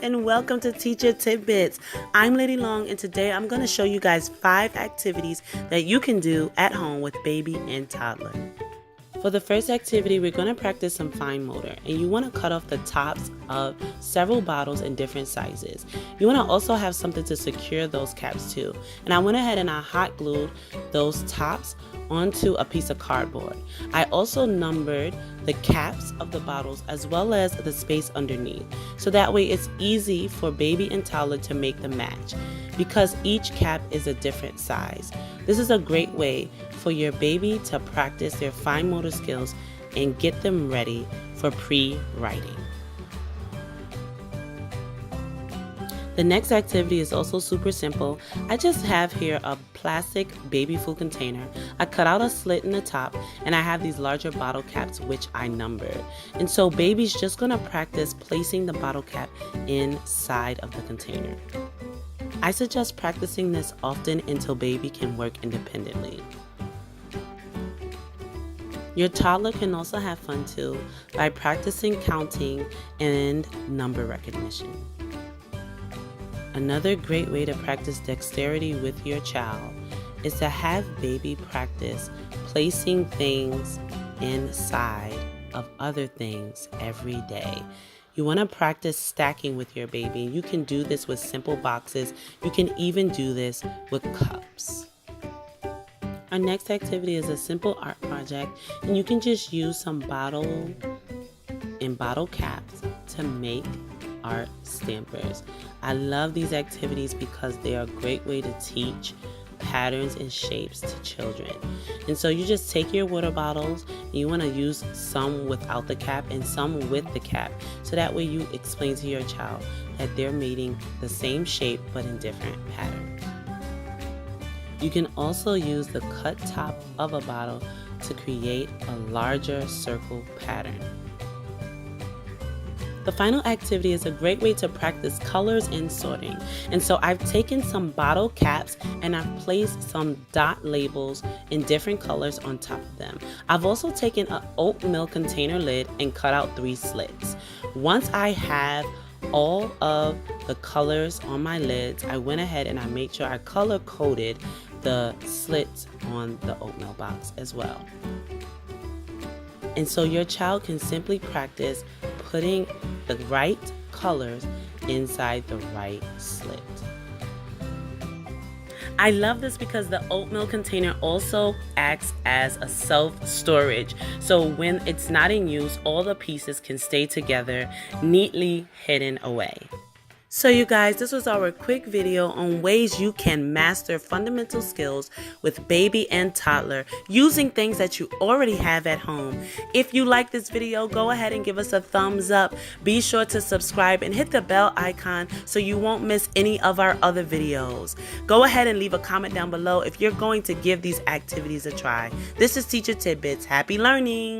and welcome to Teacher Tidbits. I'm Lady Long and today I'm going to show you guys 5 activities that you can do at home with baby and toddler. For the first activity, we're going to practice some fine motor, and you want to cut off the tops of several bottles in different sizes. You want to also have something to secure those caps too. And I went ahead and I hot glued those tops onto a piece of cardboard. I also numbered the caps of the bottles as well as the space underneath, so that way it's easy for baby and toddler to make the match because each cap is a different size. This is a great way for your baby to practice their fine motor skills and get them ready for pre-writing. The next activity is also super simple. I just have here a plastic baby food container. I cut out a slit in the top and I have these larger bottle caps which I numbered. And so baby's just gonna practice placing the bottle cap inside of the container. I suggest practicing this often until baby can work independently. Your toddler can also have fun too by practicing counting and number recognition. Another great way to practice dexterity with your child is to have baby practice placing things inside of other things every day. You want to practice stacking with your baby. You can do this with simple boxes. You can even do this with cups. Our next activity is a simple art project, and you can just use some bottle and bottle caps to make art stampers. I love these activities because they are a great way to teach patterns and shapes to children. And so you just take your water bottles and you want to use some without the cap and some with the cap, so that way you explain to your child that they're making the same shape but in different patterns. You can also use the cut top of a bottle to create a larger circle pattern. The final activity is a great way to practice colors and sorting. And so I've taken some bottle caps and I've placed some dot labels in different colors on top of them. I've also taken an oatmeal container lid and cut out 3 slits. Once I have all of the colors on my lids, I went ahead and I made sure I color coded the slits on the oatmeal box as well. And so your child can simply practice putting the right colors inside the right slit. I love this because the oatmeal container also acts as a self-storage. So when it's not in use, all the pieces can stay together, neatly hidden away. So you guys, this was our quick video on ways you can master fundamental skills with baby and toddler using things that you already have at home. If you like this video, go ahead and give us a thumbs up. Be sure to subscribe and hit the bell icon so you won't miss any of our other videos. Go ahead and leave a comment down below if you're going to give these activities a try. This is Teacher Tidbits. Happy learning!